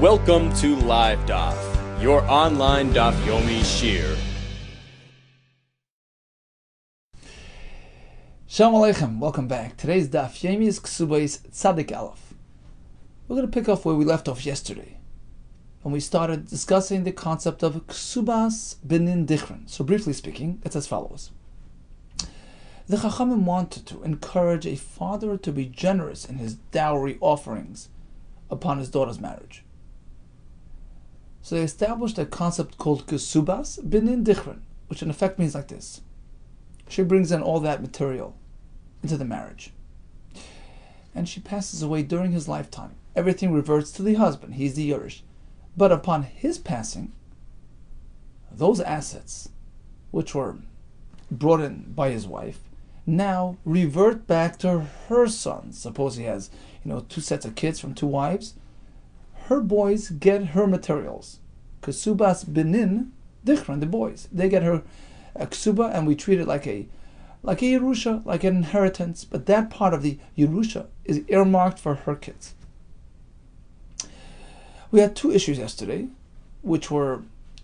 Welcome to Live Daf, your online Daf Yomi Shir. Shalom Aleichem, welcome back. Today's Daf Yomi is Kesubos Tzadik Aleph. We're going to pick up where we left off yesterday, when we started discussing the concept of Kesubos Benin Dichron. So briefly speaking, it's as follows. The Chachamim wanted to encourage a father to be generous in his dowry offerings upon his daughter's marriage. So they established a concept called Kesubos Benin Dichron, which in effect means like this. She brings in all that material into the marriage, and she passes away during his lifetime. Everything reverts to the husband. He's the Yerush. But upon his passing, those assets, which were brought in by his wife, now revert back to her sons. Suppose he has, two sets of kids from two wives. Her boys get her materials. Kesubos Benin Dichron, the boys. They get her ksuba, and we treat it like a Yerusha, like an inheritance. But that part of the Yerusha is earmarked for her kids. We had two issues yesterday, which were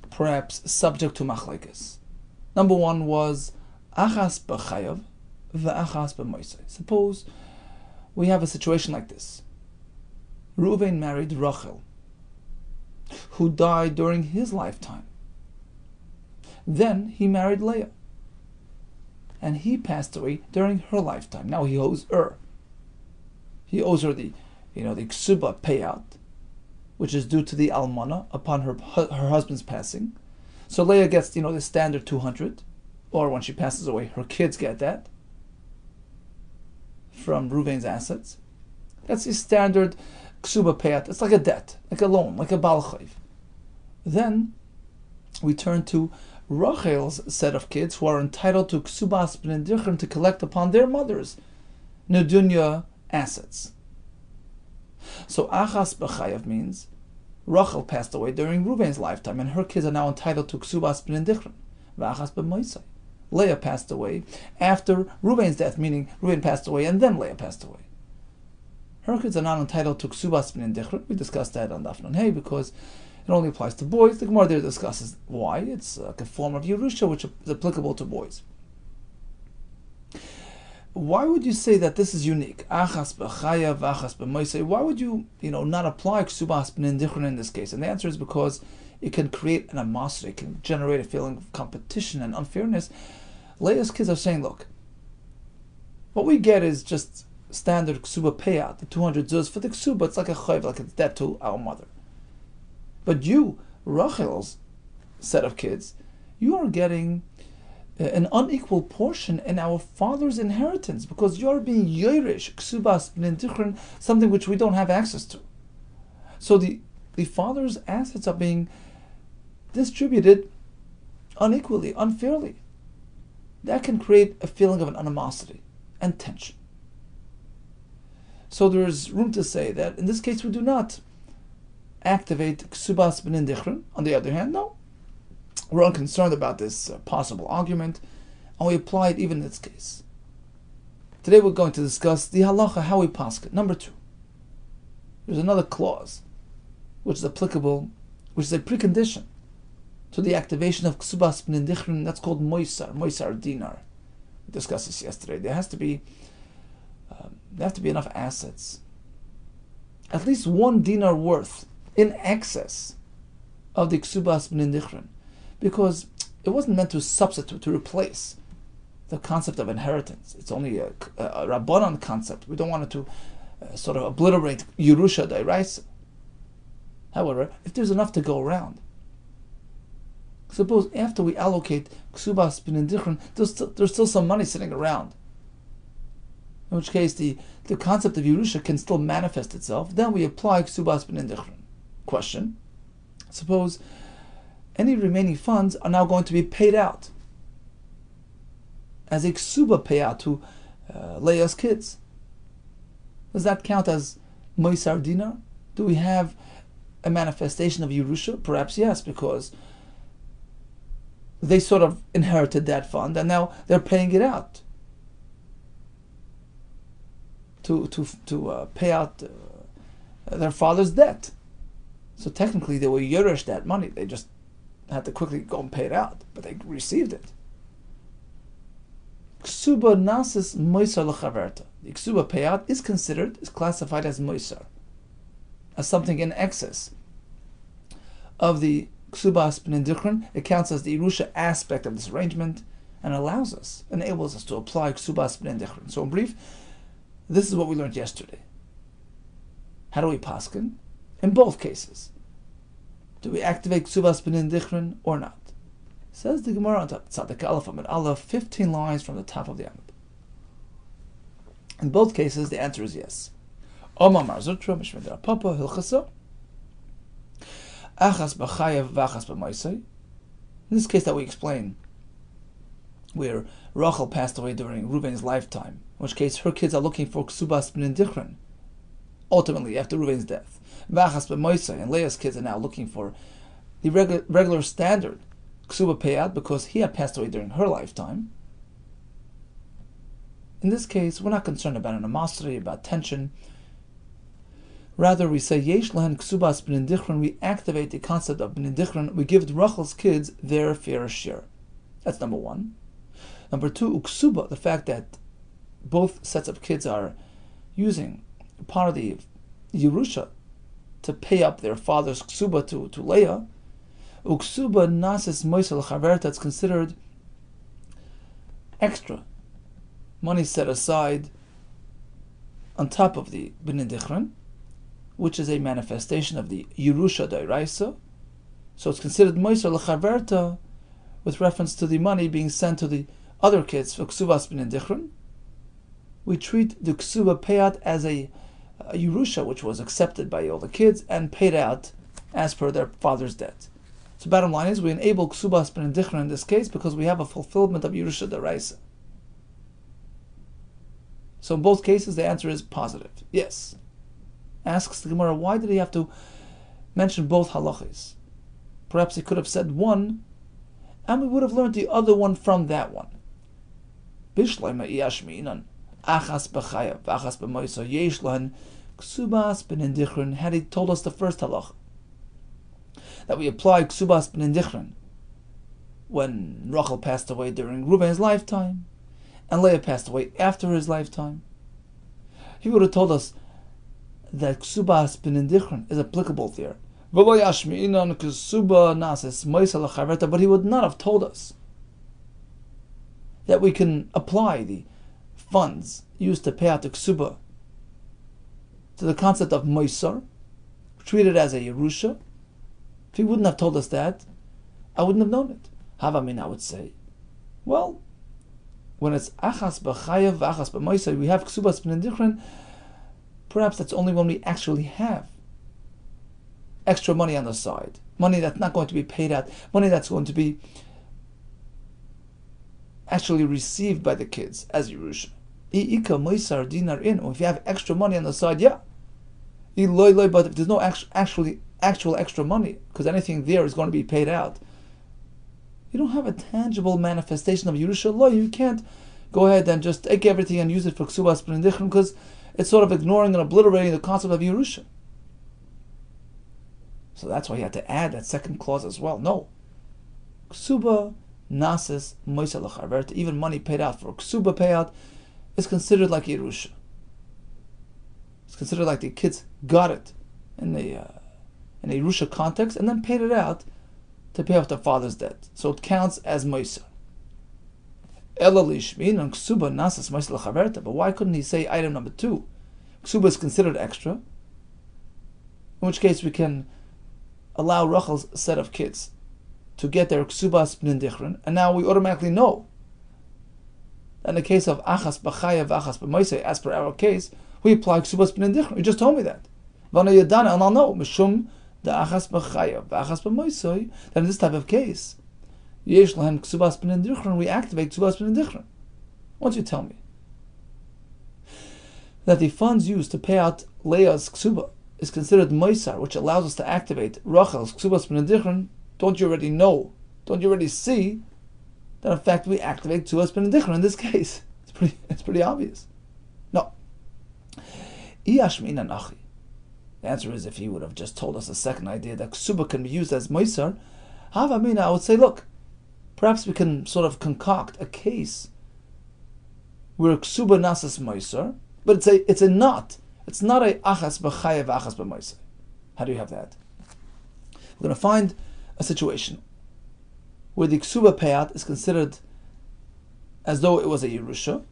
perhaps subject to machlekes. Number one was achas b'chayav v'achas b'moisei. Suppose we have a situation like this. Reuven married Rachel, who died during his lifetime. Then he married Leah, and he passed away during her lifetime. Now he owes her. He owes her the ksuba payout, which is due to the almana upon her husband's passing. So Leah gets the standard 200, or when she passes away, her kids get that from Reuven's assets. That's the standard ksuba payout. It's like a debt, like a loan, like a bal chayv. Then we turn to Rachel's set of kids who are entitled to Kesubos Benin Dichron to collect upon their mothers nedunya assets. So achas b'chayav means Rachel passed away during Reuven's lifetime, and her kids are now entitled to Kesubos Benin Dichron. V'achas b'moisei. Leah passed away after Reuven's death, meaning Reuven passed away and then Leah passed away. Her kids are not entitled to Kesubos Benin Dichron. We discussed that on Daf Nun Hey because it only applies to boys. The Gemara there discusses why. It's like a form of Yerusha which is applicable to boys. Why would you say that this is unique? Achas b'chayav, achas b'moisei. Why would you, not apply Kesubos Benin Dichron in this case? And the answer is because it can create an animosity. It can generate a feeling of competition and unfairness. Leah's kids are saying, look, what we get is just standard ksuba payout, the 200 zuz for the ksuba. It's like a chayv, like a debt to our mother. But you, Rachel's set of kids, you are getting an unequal portion in our father's inheritance because you are being yerush, Kesubos Benin Dichron, something which we don't have access to. So the father's assets are being distributed unequally, unfairly. That can create a feeling of an animosity and tension. So there is room to say that in this case we do not activate Kesubos Benin Dichron. On the other hand, no. We're unconcerned about this possible argument, and we apply it even in this case. Today we're going to discuss the halacha, how we paskin. Number two. There's another clause which is applicable, which is a precondition to the activation of Kesubos Benin Dichron. That's called moisar dinar. We discussed this yesterday. There have to be enough assets, at least 1 dinar worth, in excess of the Kesubos Benin Dichron, because it wasn't meant to substitute, to replace the concept of inheritance. It's only a Rabbanan concept. We don't want it to sort of obliterate Yerusha Dairaisa. However, if there's enough to go around, suppose after we allocate Kesubos Benin Dichron, there's still some money sitting around, in which case the concept of Yerusha can still manifest itself, then we apply Kesubos Benin Dichron. Question: suppose any remaining funds are now going to be paid out as a ksuba payout to Leah's kids. Does that count as moisar dinar? Do we have a manifestation of Yerusha? Perhaps yes, because they sort of inherited that fund and now they're paying it out to pay out their father's debt. So technically they were yerush that money. They just had to quickly go and pay it out, but they received it. Ksuba nasis moisar lechaverta. The ksuba payout is classified as moisar, as something in excess of the ksubas b'nindichron. It counts as the Yerusha aspect of this arrangement and enables us to apply ksubas b'nindichron. So in brief, this is what we learned yesterday. How do we paskin? In both cases, do we activate ksubas b'nindichron or not? Says the Gemara on top, Tzadik Aleph Amud Aleph, 15 lines from the top of the Amud. In both cases, the answer is yes. Oma Mar Zutra, Mishmei Dera Papa, Hilchasa, Achas b'chayev v'achas b'maisei. In this case that we explain, where Rachel passed away during Reuven's lifetime, in which case her kids are looking for ksubas b'nindichron, ultimately after Reuven's death. V'achas b'maisei, and Leah's kids are now looking for the regular standard ksuba payout because he had passed away during her lifetime. In this case, we're not concerned about animosity, about tension. Rather, we say yesh lahen ksubas b'nindichron. We activate the concept of b'nindichron. We give Rachel's kids their fair share. That's number one. Number two, uksuba, the fact that both sets of kids are using part of the Yerusha to pay up their father's ksuba to Leah. Uksuba nasis moisel chaverta, it's considered extra money set aside on top of the b'nindichron, which is a manifestation of the Yerusha Dairaisa. So it's considered moisel chaverta with reference to the money being sent to the other kids for ksubas b'nindichron. We treat the ksuba payout as a Yerusha, which was accepted by all the kids and paid out as per their father's debt. So bottom line is we enable ksubas b'nindichron in this case because we have a fulfillment of Yerusha Daraisa. So in both cases the answer is positive. Yes. Asks the Gemara, why did he have to mention both halachas? Perhaps he could have said one and we would have learned the other one from that one. Bishleima iyashmi'inan achas b'chayav achas b'moisa yesh lahen ksubas b'nindichron. Had he told us the first halacha, that we apply ksubas b'nindichron when Rachel passed away during Reuven's lifetime and Leah passed away after his lifetime, he would have told us that ksubas b'nindichron is applicable there. But he would not have told us that we can apply the funds used to pay out the ksuba to the concept of moisar, treat it as a Yerusha. If he wouldn't have told us that, I wouldn't have known it. Havamin, I would say, well, when it's achas b'chayev v'achas b'moisar, we have ksubas b'nindichron, perhaps that's only when we actually have extra money on the side, money that's not going to be paid out, money that's going to be actually received by the kids as Yerusha. If you have extra money on the side, yeah. But if there's no actual extra money, because anything there is going to be paid out, you don't have a tangible manifestation of Yerusha law. You can't go ahead and just take everything and use it for ksubas b'nindichron because it's sort of ignoring and obliterating the concept of Yerusha. So that's why he had to add that second clause as well. No. Ksuba nasis moisa l'charverta. Even money paid out for a ksuba payout is considered like Yerusha. It's considered like the kids got it in a Yerusha context and then paid it out to pay off their father's debt. So it counts as moisa. Ela lishmin and ksuba nasis moisa l'charverta. But why couldn't he say item number 2? Ksuba is considered extra, in which case we can allow Rachel's set of kids to get their ksubas b'nindichron, and now we automatically know that in the case of achas b'chayev achas b'moisei, as per our case, we apply ksubas b'nindichron. You just told me that. V'ana yadana, and I'll know mishum da achas b'chayev achas b'moisei. That in this type of case, yesh lahem ksubas b'nindichron, we activate ksubas b'nindichron. Once you tell me that the funds used to pay out Leah's ksuba is considered moisar, which allows us to activate Rachel's ksubas b'nindichron, don't you already know? Don't you already see that in fact we activate ksubas b'nindichron in this case? It's pretty obvious. No. The answer is, if he would have just told us a second idea that ksuba can be used as moisar, havamina, I would say, look, perhaps we can sort of concoct a case where ksuba nasas moisar, but it's a not. It's not a achas b'chayev achas b'moisar. How do you have that? We're going to find a situation where the ksuba payat is considered as though it was a Yerusha,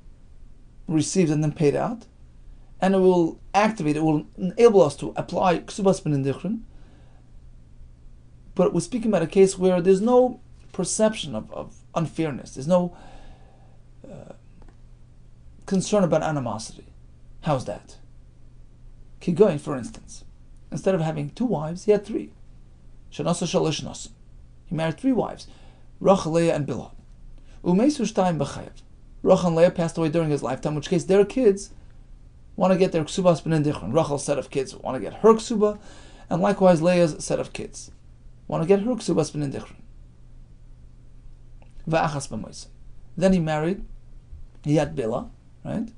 received and then paid out, and it will enable us to apply Kesubos ben Indichron. But we're speaking about a case where there's no perception of unfairness, there's no concern about animosity. How's that? Kigoyin, for instance, instead of having 2 wives, he had 3. Shanasa shalish nasa. He married 3 wives, Rachel, Leah, and Bilhah. Umeisu shtayim b'chayev. Rachel and Leah passed away during his lifetime, in which case their kids want to get their ksubas ben indichron. Rachel's set of kids want to get her ksuba, and likewise Leah's set of kids want to get her ksubas ben indichron. Va'achas b'moisei. Then he married, he had Bilhah, right?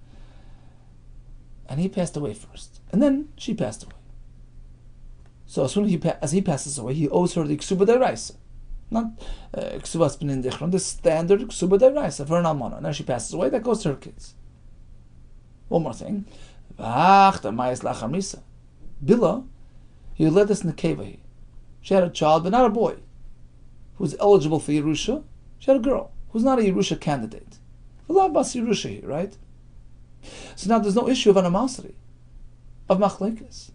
And he passed away first. And then she passed away. So as soon as he passes away, he owes her the ksuba deraisa. Not ksubas ben indichron, the standard ksuba deraisa for an almana. Now she passes away, that goes to her kids. One more thing. Bilhah, he led us in the Kevahi. She had a child, but not a boy, who was eligible for Yerusha. She had a girl, who's not a Yerusha candidate. V'lav bas Yerusha here, right? So now there's no issue of animosity, of machlekes.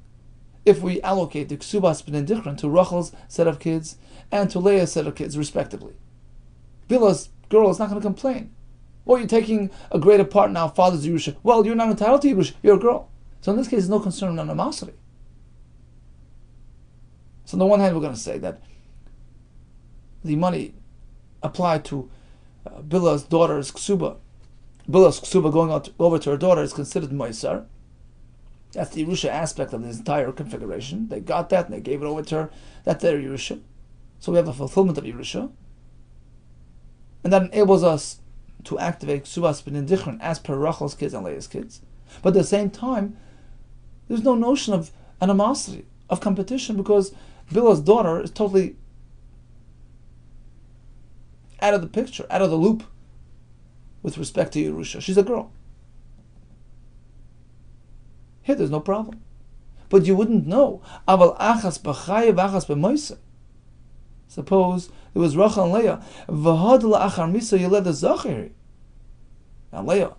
If we allocate the ksubas ben indichron to Rachel's set of kids and to Leah's set of kids, respectively, Bilhah's girl is not going to complain. Well, you're taking a greater part now, father's Yerusha. Well, you're not entitled to Yerusha, you're a girl. So in this case, there's no concern of animosity. So on the one hand, we're going to say that the money applied to Bilhah's daughter's ksuba, Bilhah's ksuba going over to her daughter is considered moisar. That's the Yerusha aspect of this entire configuration. They got that and they gave it over to her. That's their Yerusha. So we have a fulfillment of Yerusha. And that enables us to activate Kesubos ben indichron as per Rachel's kids and Leah's kids. But at the same time, there's no notion of animosity, of competition, because Bilhah's daughter is totally out of the picture, out of the loop with respect to Yerusha. She's a girl. Here there's no problem. But you wouldn't know. Aval achas b'chayev achas b'moiseh. Suppose it was Rachel and Leah. V'had la'achar misa yeled zachari. Now Leah,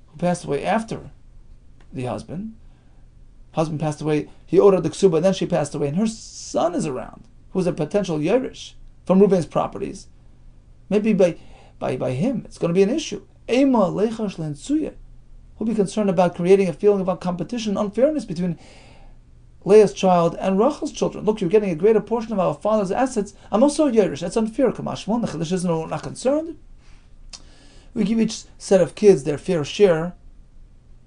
who passed away after the husband passed away, he owed her the ksuba, then she passed away, and her son is around, who's a potential Yerush from Reuben's properties. Maybe by him, it's going to be an issue. Ema lechash le'entsuya. Who'll be concerned about creating a feeling of competition and unfairness between Leah's child and Rachel's children. Look, you're getting a greater portion of our father's assets. I'm also a Yerush. That's unfair. Kamashmon, the Chiddush is not concerned. We give each set of kids their fair share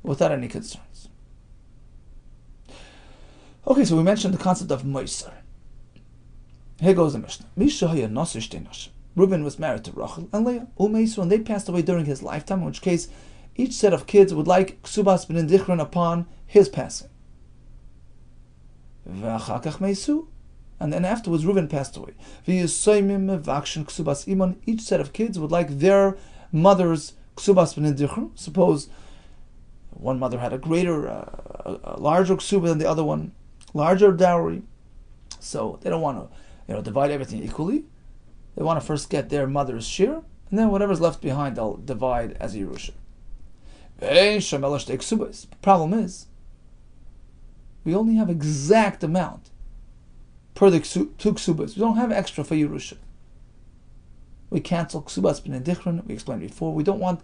without any concerns. Okay, so we mentioned the concept of Moisar. Here goes the Mishnah. Reuben was married to Rachel and Leah, and they passed away during his lifetime, in which case each set of kids would like Kesubos ben indichron upon his passing. And then afterwards Reuben passed away. Each set of kids would like their mother's Kesubos ben indichron. Suppose one mother had a larger ksuba than the other one, larger dowry. So they don't want to divide everything equally. They want to first get their mother's share, and then whatever's left behind they'll divide as a Yerusha. The problem is, we only have exact amount per the 2 ksubas. We don't have extra for Yerusha. We cancel Kesubos ben indichron. We explained before. We don't want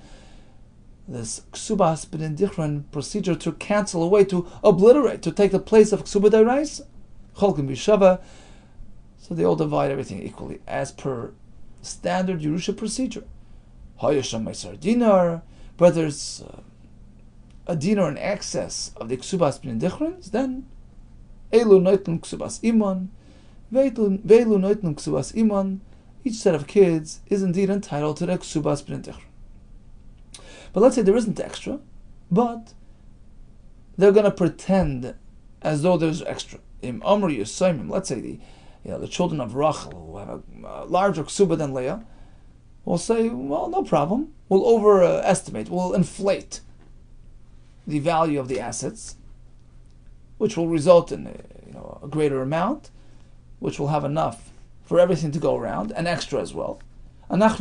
this Kesubos ben indichron procedure to cancel away, to obliterate, to take the place of ksuba deraisa. Cholkim b'shava. So they all divide everything equally as per standard Yerusha procedure. Hayasham meisar dinar. But there's a dinar in excess of the Kesubos ben indichron, then elu noitun ksubas iman, veilu noitun ksubas iman. Each set of kids is indeed entitled to the Kesubos ben indichron. But let's say there isn't extra, but they're going to pretend as though there's extra. Let's say the children of Rachel who have a larger ksuba than Leah, will say, well, no problem. We'll overestimate, we'll inflate the value of the assets, which will result in a greater amount, which will have enough for everything to go around, and extra as well. We're going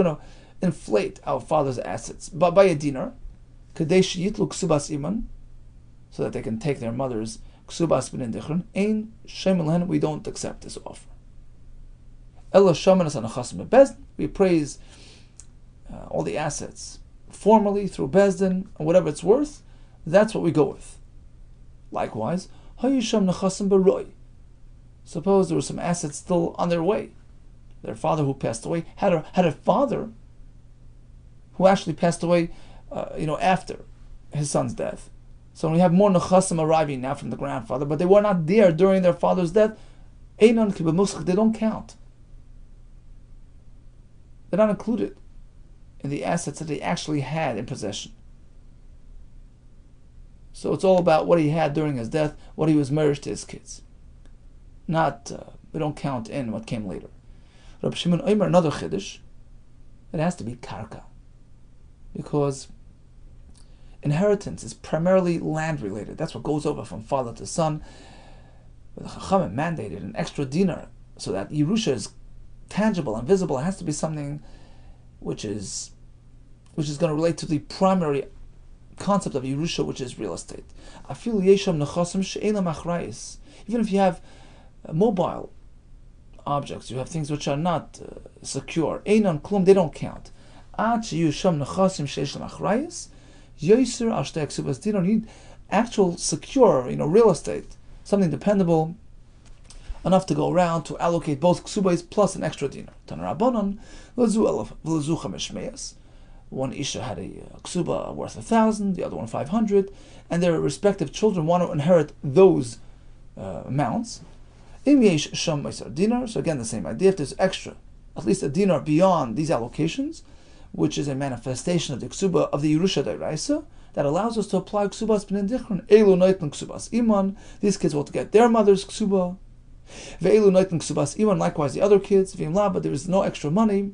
to inflate our father's assets by a dinar, so that they can take their mother's ksubas b'nin dichron. We don't accept this offer. We appraise all the assets formally through Bezdin, and whatever it's worth, that's what we go with. Likewise, suppose there were some assets still on their way. Their father who passed away had a father who actually passed away after his son's death. So we have more nechasim arriving now from the grandfather, but they were not there during their father's death. They don't count. They're not included in the assets that they actually had in possession. So it's all about what he had during his death, what he was married to his kids. Not, we don't count in what came later. Rabbi Shimon Omer, another chiddush, it has to be karka. Because inheritance is primarily land related. That's what goes over from father to son. But the Chachamim mandated an extra dinar so that Yerusha is tangible and visible. It has to be something which is going to relate to the primary concept of Yerusha, which is real estate. Even if you have mobile objects, you have things which are not secure, they don't count. You don't need actual secure, real estate, something dependable enough to go around to allocate both ksubas plus an extra dinar. One isha had a ksuba worth 1,000, the other one 500, and their respective children want to inherit those amounts. So again, the same idea. If there's extra, at least a dinar beyond these allocations, which is a manifestation of the ksuba of the Yerusha D'Oraisa, that allows us to apply ksubas b'nin dichron. Elu noitn ksubas iman. These kids will get their mother's ksuba. Ve'elu noitn ksubas iman. Likewise, the other kids. V'imla, but there is no extra money.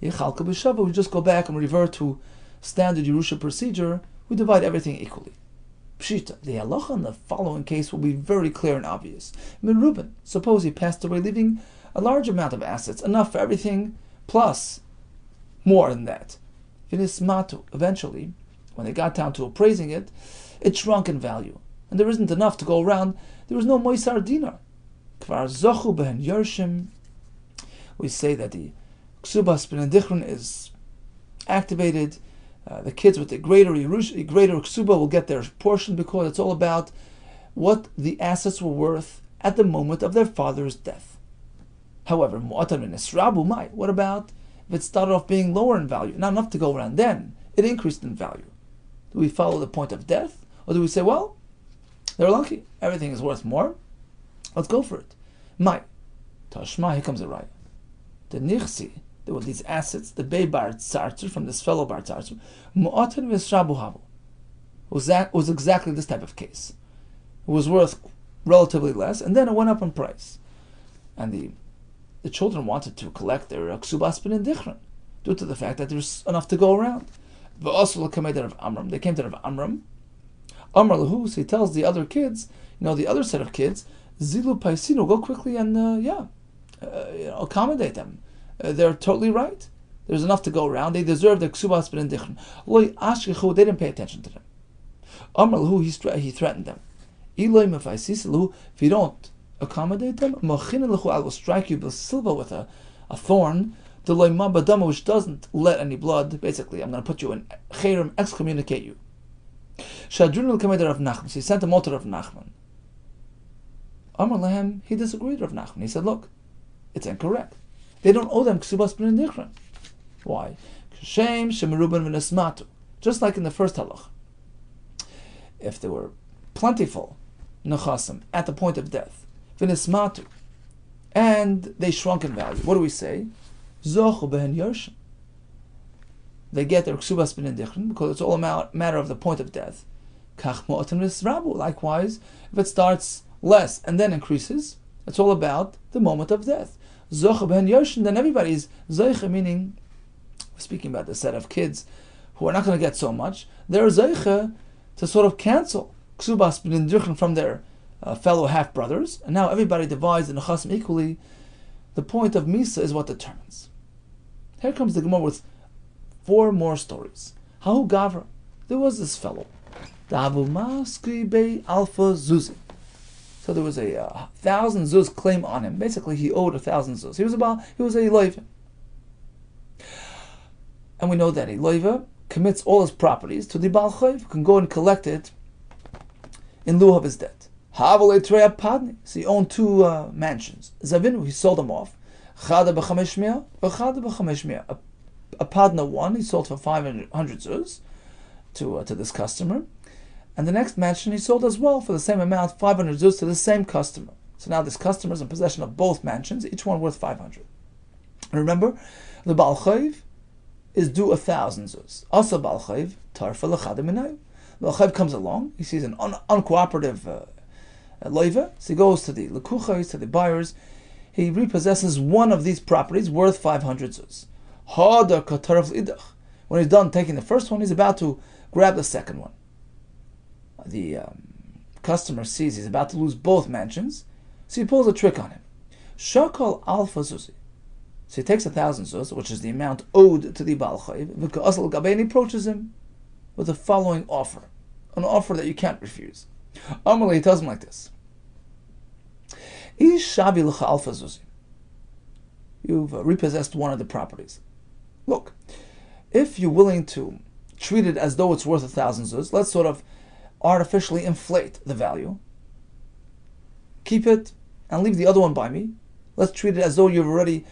Yechalka b'shava. We just go back and revert to standard Yerusha procedure. We divide everything equally. Pshita. The halacha in the following case will be very clear and obvious. Min Reuben. Suppose he passed away, leaving a large amount of assets, enough for everything, plus more than that. Finismatu. Eventually, when they got down to appraising it, it shrunk in value, and there isn't enough to go around. There was no moisar dinar. Kvar zochu behen yershim. We say that the ksubas b'nin dichron is activated. The kids with the greater ksuba will get their portion, because it's all about what the assets were worth at the moment of their father's death. However, mu'atan min esrabu mai. What about if it started off being lower in value, not enough to go around? Then it increased in value. Do we follow the point of death, or do we say, well, they're lucky, everything is worth more, let's go for it? Mai tashma. Here comes a raya. The nichsi, there were these assets, the Bei Bar Tzartzur, from this fellow Bar Tzartzur, Mu'atan v'Esrabu Havu, was exactly this type of case. It was worth relatively less, and then it went up in price. And the children wanted to collect their ksubas b'nin dichron, due to the fact that there's enough to go around. They came to Rav Amram. Amar lahu, so he tells the other kids, the other set of kids, Zilu Paisino, go quickly and accommodate them. They're totally right. There's enough to go around. They deserve their ksubas b'nin dichron. They didn't pay attention to them. Amar lahu, he threatened them. If you don't accommodate them, I will strike you b'silva with a thorn, which doesn't let any blood. Basically, I'm going to put you in chayrim, excommunicate you. Shadrun will come to Rav Nachman. So he sent them all to Rav Nachman. Amar lahem, he disagreed with Rav Nachman. He said, look, it's incorrect. They don't owe them ksubas b'nin dichron. Why? Shem shemeruben v'nesmatu. Just like in the first halach. If they were plentiful nechasim at the point of death, v'nesmatu, and they shrunk in value, what do we say? Zochu behen yershim. They get their ksubas b'nin dichron, because it's all a matter of the point of death. Likewise, if it starts less and then increases, it's all about the moment of death. Then everybody's zeicha, meaning, we're speaking about the set of kids who are not going to get so much. They're zeicha to sort of cancel Kesubos b'nidrichen from their fellow half brothers, and now everybody divides the nechasim equally. The point of Misa is what determines. Here comes the Gemara with 4 more stories. Hahu Gavra, there was this fellow, the Abu Maskri Bey Alpha Zuzi. So there was a 1,000 zuz claim on him. Basically, he owed 1,000 zuz. He was a loiva, and we know that a loiva commits all his properties to the Baal Chayv, who can go and collect it in lieu of his debt. So he owned 2 mansions. Zavinu, he sold them off. Chada b'chameshmia, v'chada b'chameshmia. A padna 1, he sold for 500 zuz to this customer. And the next mansion he sold as well for the same amount, 500 zuz, to the same customer. So now this customer is in possession of both mansions, each one worth 500. And remember, the Baal Chayv is due 1,000 zuz. Also Baal Chayv, tarfa l'chada minayim. The Baal Chayv comes along, he sees an uncooperative loiva, so he goes to the lekuchos, to the buyers. He repossesses one of these properties worth 500 zuz. When he's done taking the first one, he's about to grab the second one. The customer sees he's about to lose both mansions, so he pulls a trick on him. Shakal alpha zuzi. So he takes 1,000 zuz, which is the amount owed to the Baal Chayv, and he approaches him with the following offer, an offer that you can't refuse. Amalei, he tells him like this: alpha zuzi. You've repossessed one of the properties. Look, if you're willing to treat it as though it's worth 1,000 zuz, let's sort of artificially inflate the value. Keep it and leave the other one by me. Let's treat it as though you've already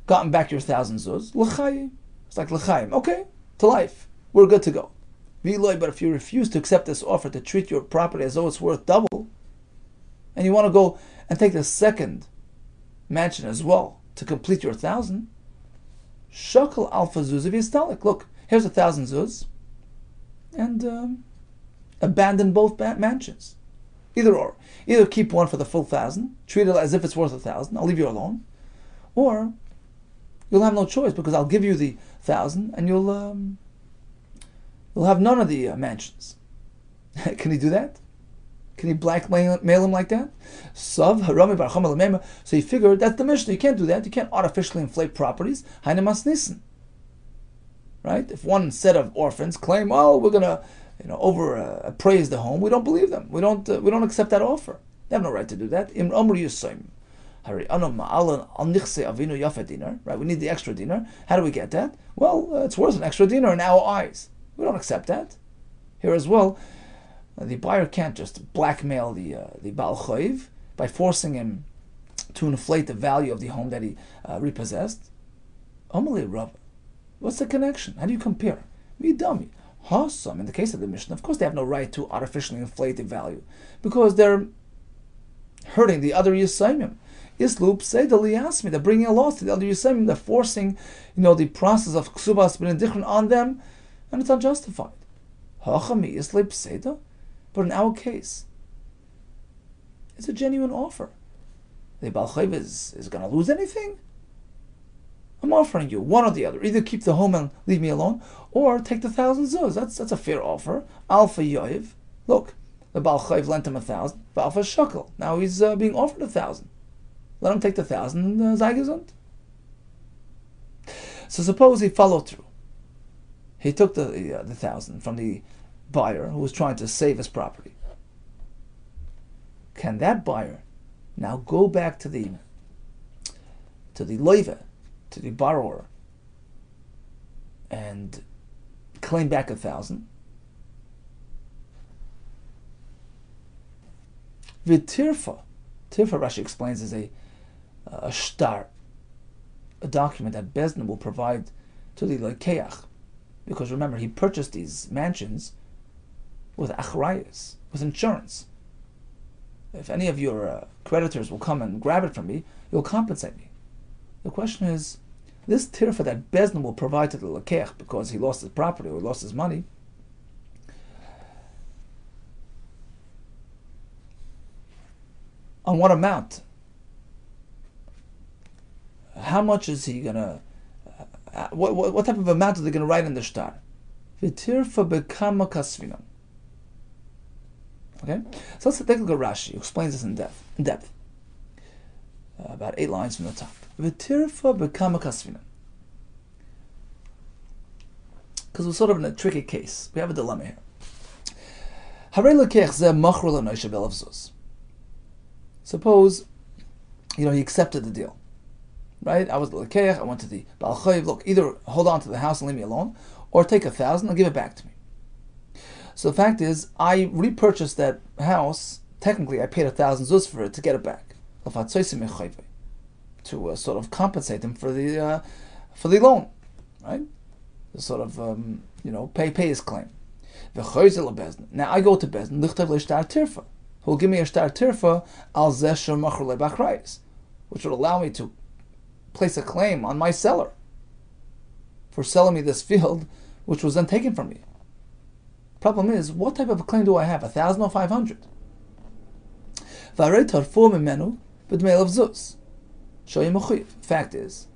gotten back your 1,000 zuz. L'chayim. It's like l'chayim. Okay, to life. We're good to go. But if you refuse to accept this offer to treat your property as though it's worth double, and you want to go and take the second mansion as well to complete your 1,000, shakal alpha zuz of yistalik. Look, here's 1,000 zuz, and abandon both mansions. Either keep one for the full 1,000, treat it as if it's worth 1,000. I'll leave you alone, or you'll have no choice because I'll give you the 1,000 and you'll have none of the mansions. Can he do that? Can he blackmail him like that? So he figured that's the Mishnah. You can't do that. You can't artificially inflate properties. Right? If one set of orphans claim, "Oh, we're gonna appraise the home," we don't believe them. We don't accept that offer. They have no right to do that. Right? We need the extra dinar. How do we get that? Well, it's worth an extra dinar in our eyes. We don't accept that. Here as well, the buyer can't just blackmail the Baal Chayv by forcing him to inflate the value of the home that he repossessed. Amalei Rav, what's the connection? How do you compare? Me dummy. Hasam, in the case of the Mishnah, of course they have no right to artificially inflate the value because they're hurting the other Yisayimim. Islup Seidali asked me, they're bringing a loss to the other Yisayimim, they're forcing the process of Kesubos b'nidrichen on them, and it's unjustified. Hachami Islip Seida? But in our case, it's a genuine offer. The Baal Chayv is going to lose anything? I'm offering you one or the other. Either keep the home and leave me alone, or take the 1,000 zuz. That's a fair offer. Alpha Yoiv. Look, the Baal Chayv lent him 1,000. Alpha Shakel. Now he's being offered 1,000. Let him take the 1,000 and Zaygesund. So suppose he followed through. He took the 1,000 from the buyer who was trying to save his property. Can that buyer now go back to the loiva, to the borrower, and claim back 1,000? V'tirfa, Rashi explains, is a shtar, a document that Bezdin will provide to the lekeach, because remember, he purchased these mansions with achrayas, with insurance. If any of your creditors will come and grab it from me, you'll compensate me. The question is, this tirfa that Bezdin will provide to the lekeach because he lost his property or lost his money, On what amount? How much is he gonna? What type of amount are they gonna write in the shtar? V'tirfa bekama kasvinon. Okay, so let's take a look at Rashi, who explains this in depth. About 8 lines from the top. V'tirfa bekama kasvinon. Because we're sort of in a tricky case. We have a dilemma here. Suppose, he accepted the deal. Right? I was the lekeach, I went to the Baal Chayiv, look, either hold on to the house and leave me alone, or take 1,000 and give it back to me. So the fact is, I repurchased that house, technically I paid 1,000 zuz for it to get it back. To sort of compensate him for the loan. Right? To sort of, pay his claim. Now I go to Bezdin, lichtav le'shtar tirfa, who will give me a shtar tirfa al zesher machur le'bachrayis, which would allow me to place a claim on my seller for selling me this field, which was then taken from me. Problem is, what type of a claim do I have? 1,000 or 500? Fact is,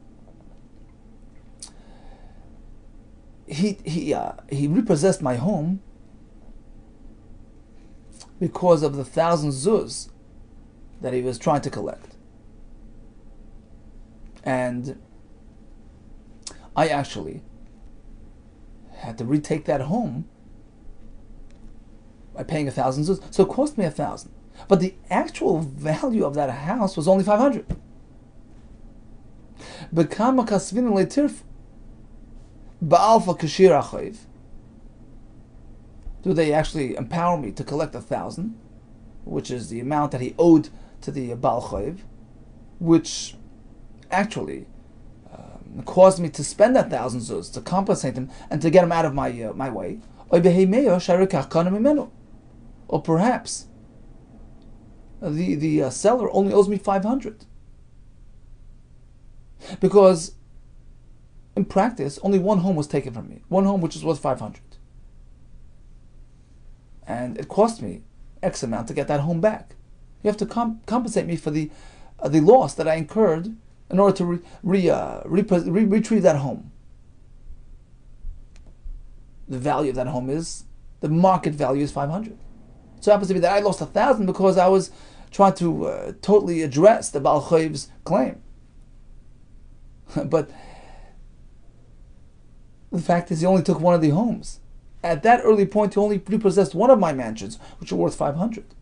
he repossessed my home because of the 1,000 zuz that he was trying to collect. And I actually had to retake that home by paying 1,000 zuz. So it cost me 1,000. But the actual value of that house was only 500. Bekama kasvin leitirf ba'alfa kashir achayiv. Do they actually empower me to collect 1,000, which is the amount that he owed to the Baal Chayiv, which actually caused me to spend that 1,000 zuz to compensate him and to get him out of my way? Or perhaps the seller only owes me 500, because in practice only one home was taken from me, one home which is worth 500, and it cost me X amount to get that home back. You have to compensate me for the loss that I incurred in order to retrieve that home. The value of that home the market value is 500. So it happens to be that I lost 1,000 because I was trying to totally address the Baal Chayiv's claim. But the fact is, he only took one of the homes. At that early point, he only repossessed one of my mansions, which are worth 500.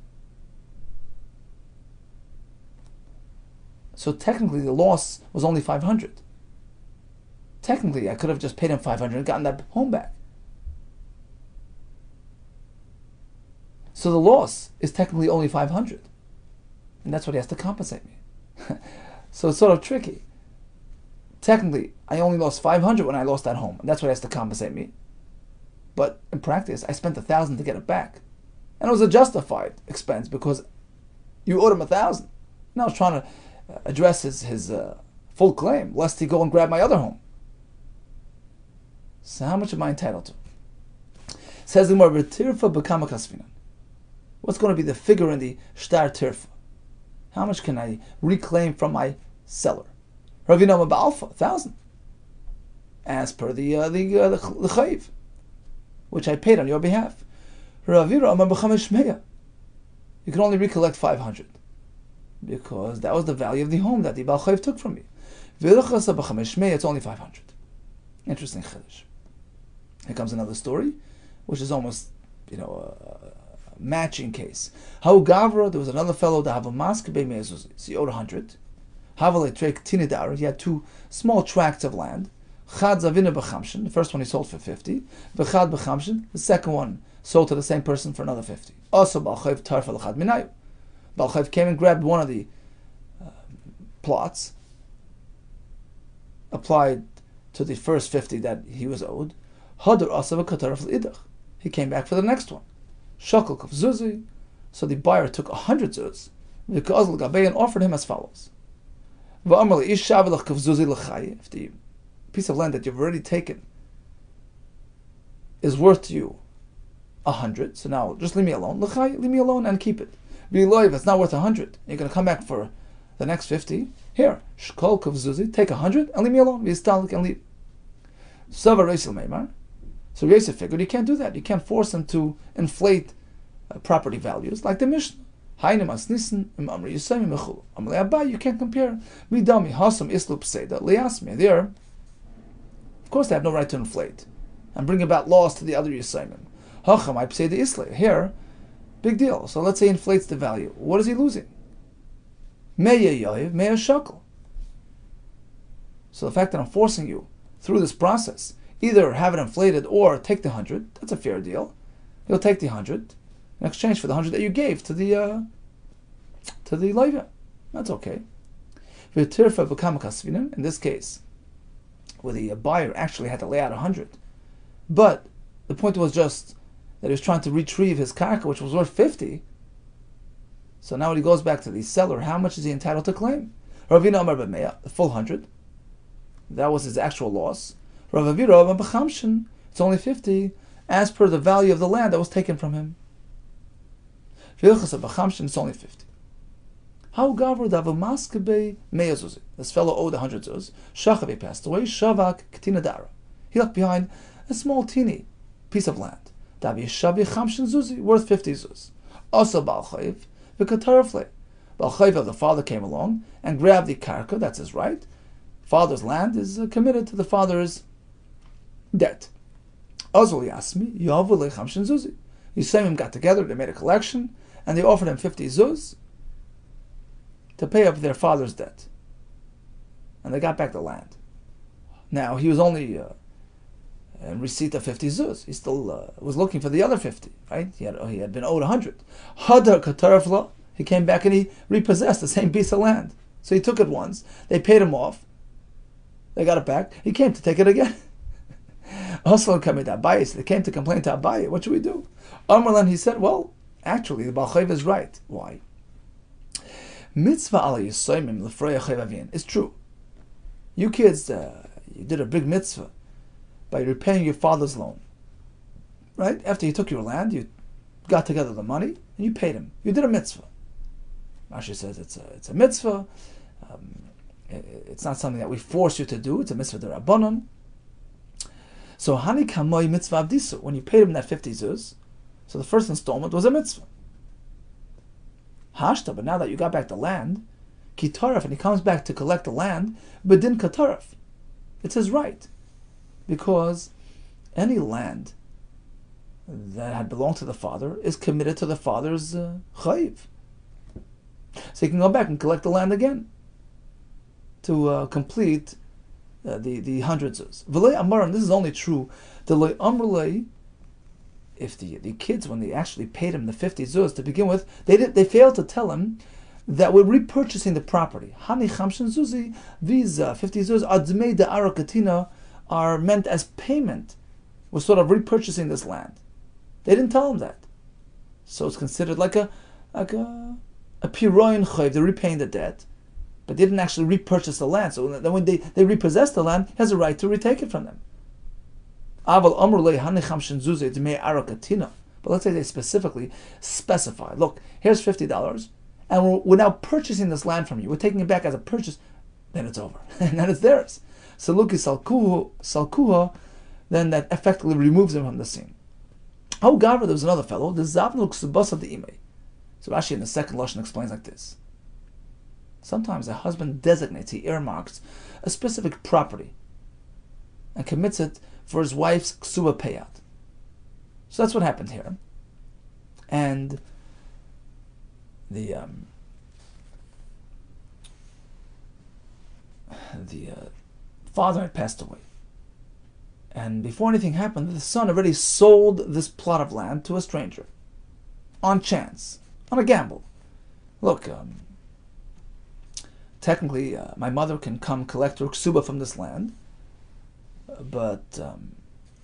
So technically, the loss was only 500. Technically, I could have just paid him 500 and gotten that home back. So the loss is technically only 500. And that's what he has to compensate me. So it's sort of tricky. Technically, I only lost 500 when I lost that home. And that's what he has to compensate me. But in practice, I spent 1,000 to get it back. And it was a justified expense because you owed him 1,000. Now I was trying to address his full claim, lest he go and grab my other home. So how much am I entitled to? Says the Gemara, "Tirfa bekama kasvinan." What's going to be the figure in the shtar tirfa? How much can I reclaim from my seller? Ravina ba'alfa, 1,000, as per the chayiv, which I paid on your behalf. Ravira amar b'chamesh meya. You can only recollect 500 because that was the value of the home that the Baal Chayiv took from me. V'ilachasa b'chamesh meya, it's only 500. Interesting chiddush. Here comes another story, which is almost, a matching case. How Gavra, there was another fellow that have a mask be mezuzis. He owed 100. Havale trek tinidar. He had 2 small tracts of land. Chad zavina b'chamshin. The first one he sold for 50. V'chad b'chamshin. The second one sold to the same person for another 50. Also Baal Chayiv tarfa l'chad minayu. Baal Chayiv came and grabbed one of the plots, applied to the first 50 that he was owed. Hadar asav kataraf l'idach. He came back for the next one. Shakal kaf zuzi. So the buyer took 100 zuz. V'ka'azl gabei, and offered him as follows. V'amar li ish shavelach kaf zuzi l'chayi. If the piece of land that you've already taken is worth to you 100, so now just leave me alone. L'chayi, leave me alone and keep it. Biloiv, it's not worth 100. You're going to come back for the next 50. Here, Shkol Kov Zuzi, take 100 and leave me alone. V'istalik and leave. Sava Reisil Meimar. So Yosef figured you can't do that. You can't force him to inflate property values like the Mishnah. You can't compare. There, of course, they have no right to inflate and bring about laws to the other Yisayimim. Here, big deal. So let's say he inflates the value. What is he losing? So the fact that I'm forcing you through this process, either have it inflated or take the 100, that's a fair deal. He'll take the 100 in exchange for the 100 that you gave to the Levia. That's okay. In this case, where the buyer actually had to lay out 100, but the point was just that he was trying to retrieve his karka, which was worth 50. So now when he goes back to the seller, how much is he entitled to claim? Ravina Amar b'meya, the full 100. That was his actual loss. Rav Avira Amar b'chamshin, it's only 50, as per the value of the land that was taken from him. Vilchas b'chamshin, it's only 50. How gavur davamaskebe meya zuzi? This fellow owed 100 zuz. Shachav passed away. Shavak katina dara. He left behind a small teeny piece of land. Davi shavi chamshin zuzi, worth 50 zuz. Also balchayv v'katarafle. Balchayv of the father came along and grabbed the karka. That's his right. Father's land is committed to the father's debt. Azul yasmi yavule chamshin zuzi. Yisayim got together. They made a collection and they offered him 50 zuz to pay up their father's debt. And they got back the land. Now, he was only in receipt of 50 zuz. He still was looking for the other 50, right? He had been owed 100. Hadar katarafla, he came back and he repossessed the same piece of land. So he took it once. They paid him off. They got it back. He came to take it again. Also, they came to complain to Abaye. What should we do? Amrlan, he said, well, actually, the Baal Chayv is right. Why? Mitzvah ala yisoymim l'freya chayvavin. It's true. You kids, you did a big mitzvah by repaying your father's loan. Right? After he took your land, you got together the money and you paid him. You did a mitzvah. Rashi says it's a mitzvah. It's not something that we force you to do. It's a mitzvah d'Rabbanan. So hani kamoy mitzvah avdisu. When you paid him that 50 zuz, so the first installment was a mitzvah. Hashta, but now that you got back the land, kitaraf, and he comes back to collect the land, but din kataraf. It's his right. Because any land that had belonged to the father is committed to the father's chayiv. So he can go back and collect the land again to complete the hundreds. V'lei amarim, this is only true. The loy amrlei, if the kids, when they actually paid him the 50 zuz to begin with, they failed to tell him that we're repurchasing the property. Hani chamshin zuzi, these 50 zuz admei de arakatina are meant as payment. We're sort of repurchasing this land. They didn't tell him that, so it's considered like a piroin chayv. They're repaying the debt, but they didn't actually repurchase the land. So then when they repossess the land, he has a right to retake it from them. But let's say they specifically specify, look, here's $50, and we're now purchasing this land from you. We're taking it back as a purchase. Then it's over, and then it's theirs. Saluki salkuha, then that effectively removes them from the scene. Oh, Gavra, there was another fellow, the Zavnul Kesubos of the Imei. So Rashi in the second Lashon explains like this. Sometimes a husband designates, he earmarks a specific property and commits it for his wife's ksuba payout. So that's what happened here. And the father had passed away. And before anything happened, the son already sold this plot of land to a stranger. On chance. On a gamble. Look, technically, my mother can come collect her ksuba from this land. But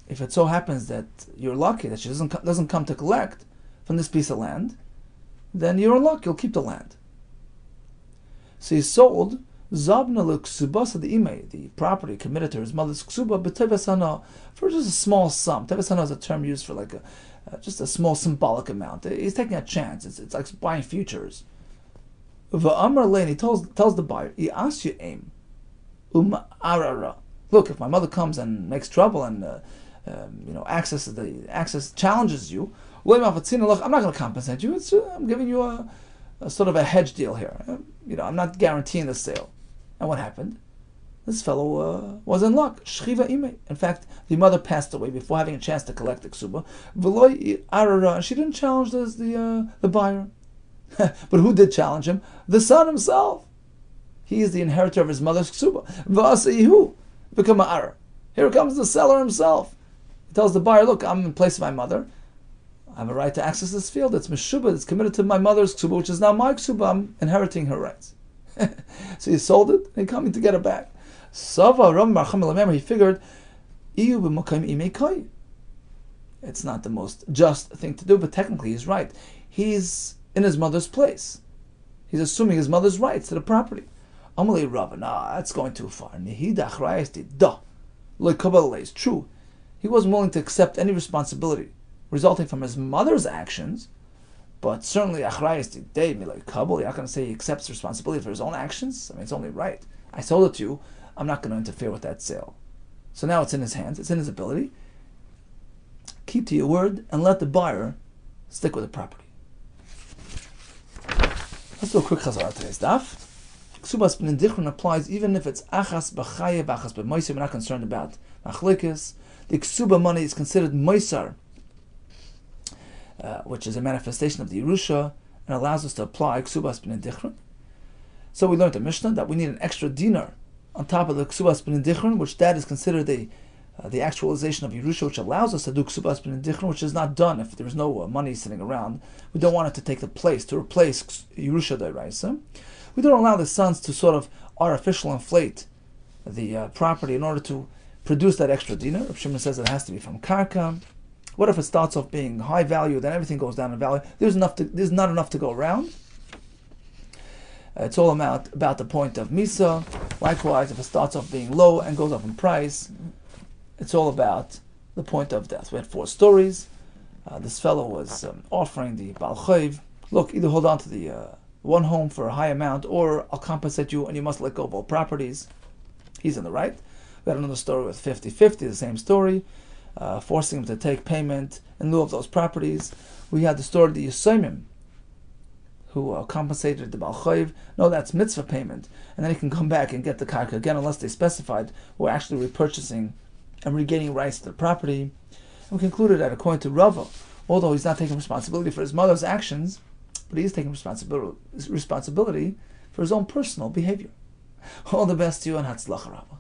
if it so happens that you're lucky that she doesn't come to collect from this piece of land, then you're in luck, you'll keep the land. So he sold Zabna l'ksubasa the imei, the property committed to his mother's ksuba, but tevesana, for just a small sum. Tevesana is a term used for like just a small symbolic amount. He's taking a chance. It's like buying futures. V'amar lein, he tells the buyer, "Yi'as ye'em arara." Look, if my mother comes and makes trouble and access challenges you, I'm not going to compensate you. I'm giving you a sort of a hedge deal here. I'm not guaranteeing the sale. And what happened? This fellow was in luck. Shchiva ime. In fact, the mother passed away before having a chance to collect the ksuba. V'loi arara, and she didn't challenge the buyer. But who did challenge him? The son himself. He is the inheritor of his mother's ksuba. V'asayihu become arar. Here comes the seller himself. He tells the buyer, "Look, I'm in place of my mother. I have a right to access this field. It's meshubah. It's committed to my mother's ksuba, which is now my ksuba. I'm inheriting her rights." So he sold it, and he's coming to get it back. Sava Ram Marcham Elamer, he figured, it's not the most just thing to do, but technically he's right. He's in his mother's place. He's assuming his mother's rights to the property. Amalei Rav, that's going too far. It's true. He wasn't willing to accept any responsibility resulting from his mother's actions, but certainly achrayis didei milay kabel. You're not going to say he accepts responsibility for his own actions. I mean, it's only right. I sold it to you. I'm not going to interfere with that sale. So now it's in his hands. It's in his ability. Keep to your word and let the buyer stick with the property. Let's do a quick chazara today's daf. Kesubos b'nin dichron applies even if it's achas b'chaye b'achas b'moiser. We're not concerned about machlekes. The ksuba money is considered moiser, which is a manifestation of the Yerusha, and allows us to apply Kesubos b'nin dichron. So we learned the Mishnah that we need an extra dinar on top of the Kesubos b'nin dichron, which that is considered the actualization of Yerusha, which allows us to do Kesubos b'nin dichron, which is not done if there's no money sitting around. We don't want it to take the place, to replace Yerusha d'oraisa. We don't allow the sons to sort of artificially inflate the property in order to produce that extra dinar. Rav Shimon says it has to be from karka. What if it starts off being high value, then everything goes down in value? There's not enough to go around. It's all about the point of Misa. Likewise, if it starts off being low and goes up in price, it's all about the point of death. We had 4 stories. This fellow was offering the Baal Chayv, look, either hold on to the one home for a high amount, or I'll compensate you and you must let go of all properties. He's in the right. We had another story with 50-50, the same story, forcing him to take payment in lieu of those properties. We had the story of the Yisomim, who compensated the Baal Chayv. No, that's mitzvah payment. And then he can come back and get the karka again unless they specified we're actually repurchasing and regaining rights to the property. And we concluded that according to Rava, although he's not taking responsibility for his mother's actions, but he is taking responsibility for his own personal behavior. All the best to you and Hatzlacha Rava.